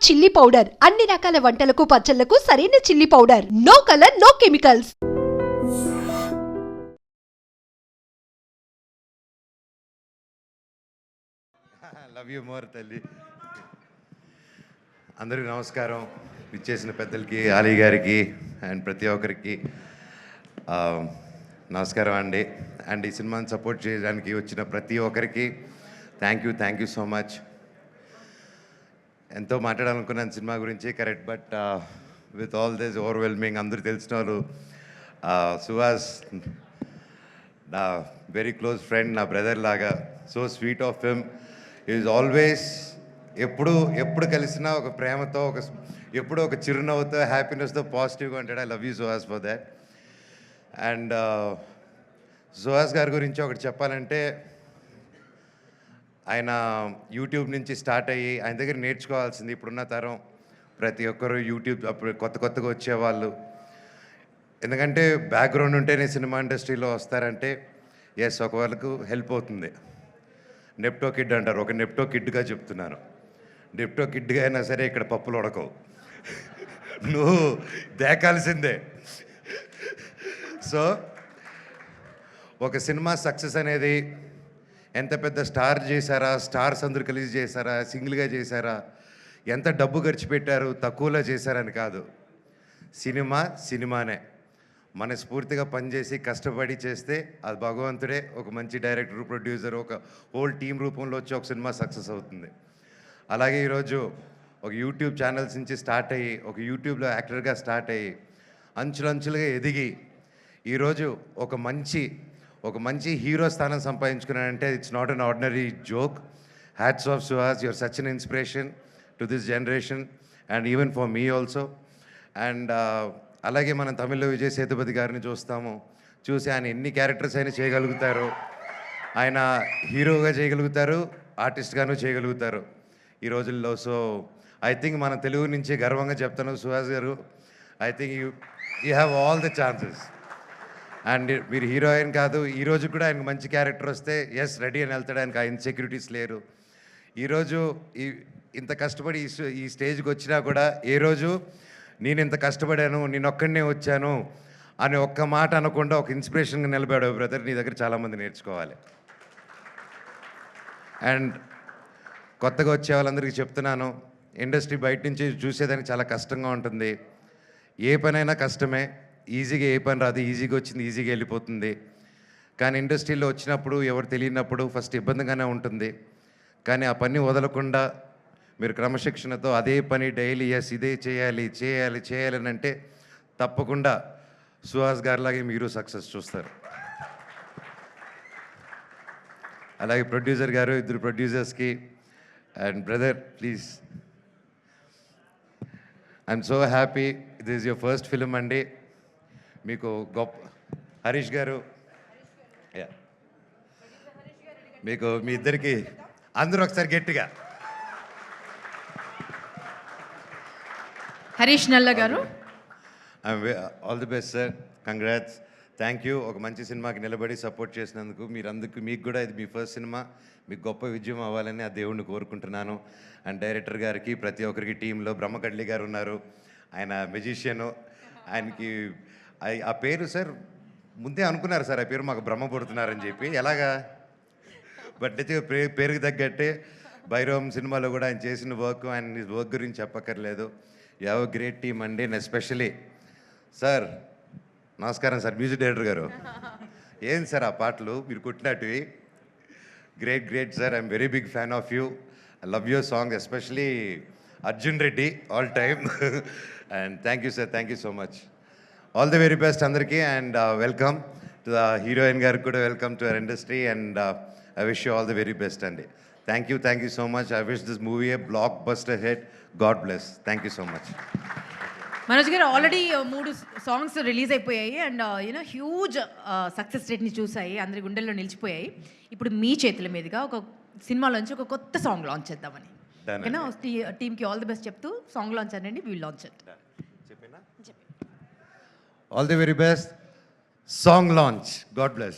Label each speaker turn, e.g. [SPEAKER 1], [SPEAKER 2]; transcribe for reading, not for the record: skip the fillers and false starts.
[SPEAKER 1] Chilli powder అన్ని రకాల వంటలకు పచ్చళ్లకు సరైన chilli powder. No colour, no chemicals.
[SPEAKER 2] Love you more తల్లి. అందరికీ నమస్కారం. ఇచ్చేసిన పెద్దలకి, ఆలీ గారికి అండ్ ప్రతి ఒక్కరికి నమస్కారం అండి. అండ్ ఈ సినిమాని సపోర్ట్ చేయడానికి వచ్చిన ప్రతి ఒక్కరికి థ్యాంక్ యూ సో మచ్. ఎంతో మాట్లాడాలనుకున్నాను సినిమా గురించి, correct. But with all this overwhelming, అందరూ తెలిసిన వాళ్ళు, సుహాస్ నా వెరీ క్లోజ్ ఫ్రెండ్, నా బ్రదర్ లాగా, so sweet of him. Is always ఎప్పుడు కలిసినా ఒక ప్రేమతో, ఎప్పుడు ఒక చిరునవ్వుతో, హ్యాపీనెస్తో, పాజిటివ్గా ఉంటాడు. I love you Suhas for that. And Suhas గారి గురించి ఒకటి చెప్పాలంటే, ఆయన యూట్యూబ్ నుంచి స్టార్ట్ అయ్యి ఆయన దగ్గర నేర్చుకోవాల్సింది ఇప్పుడున్న తరం ప్రతి ఒక్కరు యూట్యూబ్ అప్పుడు కొత్తగా వచ్చేవాళ్ళు. ఎందుకంటే బ్యాక్గ్రౌండ్ ఉంటేనే సినిమా ఇండస్ట్రీలో వస్తారంటే ఎస్, ఒక వాళ్ళకు హెల్ప్ అవుతుంది. నెప్టో కిడ్ అంటారు, ఒక నెప్టో కిడ్గా చెప్తున్నాను. నెప్టో కిడ్గా అయినా సరే ఇక్కడ పప్పులు ఉడకవు, నువ్వు దేకాల్సిందే. సో ఒక సినిమా సక్సెస్ అనేది ఎంత పెద్ద స్టార్ చేశారా, స్టార్స్ అందరూ కలిసి చేశారా, సింగిల్గా చేశారా, ఎంత డబ్బు ఖర్చు పెట్టారు, తక్కువలో చేశారని కాదు. సినిమానే మనస్ఫూర్తిగా పనిచేసి కష్టపడి చేస్తే అది భగవంతుడే ఒక మంచి డైరెక్టర్, ప్రొడ్యూసర్, ఒక హోల్ టీం రూపంలో వచ్చి ఒక సినిమా సక్సెస్ అవుతుంది. అలాగే ఈరోజు ఒక యూట్యూబ్ ఛానల్స్ నుంచి స్టార్ట్ అయ్యి, ఒక యూట్యూబ్లో యాక్టర్గా స్టార్ట్ అయ్యి, అంచులంచులుగా ఎదిగి ఈరోజు ఒక మంచి హీరో స్థానం సంపాదించుకున్నానంటే it's not an ordinary joke. Hats off Suhas, your such an inspiration to this generation and even for me also. And అలాగే మనం తమిళ్లో విజయ్ సేతుపతి గారిని చూసి ఆయన ఎన్ని క్యారెక్టర్స్ అయినా చేయగలుగుతారు. ఆయన హీరోగా చేయగలుగుతారు, ఆర్టిస్ట్గాను చేయగలుగుతారు ఈ రోజుల్లో. సో ఐ థింక్ మన తెలుగు నుంచి గర్వంగా చెప్తాను, సుహాస్ గారు, I think you have all the chances. And మీరు హీరోయిన్ కాదు, ఈరోజు కూడా ఆయనకు మంచి క్యారెక్టర్ వస్తే ఎస్ రెడీ అని వెళ్తాడు. ఆయనకు ఆ ఇన్సెక్యూరిటీస్ లేరు. ఈరోజు ఇంత కష్టపడి ఈ స్టేజ్కి వచ్చినా కూడా ఏ రోజు నేను ఇంత కష్టపడాను, నేను ఒక్కడనే వచ్చాను అని ఒక్క మాట అనకుండా ఒక ఇన్స్పిరేషన్గా నిలబడావు బ్రదర్. నీ దగ్గర చాలామంది నేర్చుకోవాలి. అండ్ కొత్తగా వచ్చే వాళ్ళందరికీ చెప్తున్నాను, ఇండస్ట్రీ బయట నుంచి చూసేదానికి చాలా కష్టంగా ఉంటుంది. ఏ పనైనా కష్టమే, ఈజీగా ఏ పని రాదు, ఈజీగా వచ్చింది ఈజీగా వెళ్ళిపోతుంది. కానీ ఇండస్ట్రీలో వచ్చినప్పుడు ఎవరు తెలియనప్పుడు ఫస్ట్ ఇబ్బందిగానే ఉంటుంది. కానీ ఆ పని వదలకుండా మీరు క్రమశిక్షణతో అదే పని డైలీ ఎస్ ఇదే చేయాలి అని అంటే తప్పకుండా సుహాస్ గారిలాగే మీరు సక్సెస్ చూస్తారు. అలాగే ప్రొడ్యూసర్ గారు, ఇద్దరు ప్రొడ్యూసర్స్కి and brother please, I'm so happy. This is your first film అండి. మీకు గొప్ప హరీష్ గారు, మీకు మీ ఇద్దరికి అందరూ ఒకసారి గట్టిగా
[SPEAKER 3] హరీష్ నల్ల గారు,
[SPEAKER 2] all the best sir, congrats, thank you. ఒక మంచి సినిమాకి నిలబడి సపోర్ట్ చేసినందుకు మీకు కూడా ఇది మీ ఫస్ట్ సినిమా, మీకు గొప్ప విజయం అవ్వాలని ఆ దేవుణ్ణి కోరుకుంటున్నాను. అండ్ డైరెక్టర్ గారికి, ప్రతి ఒక్కరికి, టీంలో బ్రహ్మకడ్లి గారు ఉన్నారు, ఆయన మెజిషియను. ఆయనకి ఆ పేరు సార్ ముందే అనుకున్నారు సార్, ఆ పేరు మాకు బ్రహ్మ పుడుతున్నారని చెప్పి, ఎలాగా బట్ అయితే పేరుకి తగ్గట్టే భైరవం సినిమాలో కూడా ఆయన చేసిన ఆయన వర్క్ గురించి చెప్పక్కర్లేదు. You have a great team అండి. అండ్ ఎస్పెషలీ సార్, నమస్కారం సార్, మ్యూజిక్ డైరెక్టర్ గారు. ఏం సార్ ఆ పాటలు మీరు కొట్టినట్టువి, great sir. I'm very big fan of you. I love your song, especially Arjun Reddy all time. And thank you sir, thank you so much. All the very best అందరికీ. And welcome to the heroine గారికి కూడా, welcome to our industry. And I wish you all the very best అండి. Thank you so much. I wish this movie A block buster hit. God bless. Thank you so much.
[SPEAKER 3] Manoj గారు, already 3 songs release అయిపోయాయి and you know huge success రేట్ని చూసాయి, అందరి గుండెల్లో నిలిచిపోయాయి. ఇప్పుడు మీ చేతుల మీదుగా ఒక సినిమాలోంచి ఒక కొత్త సాంగ్ లాంచ్ చేద్దామని, ఓకేనా? టీమ్కి ఆల్ ది బెస్ట్ చెప్తూ సాంగ్ లాంచ్ అనండి, we'll launch it.
[SPEAKER 2] All the very best. Song launch. God bless.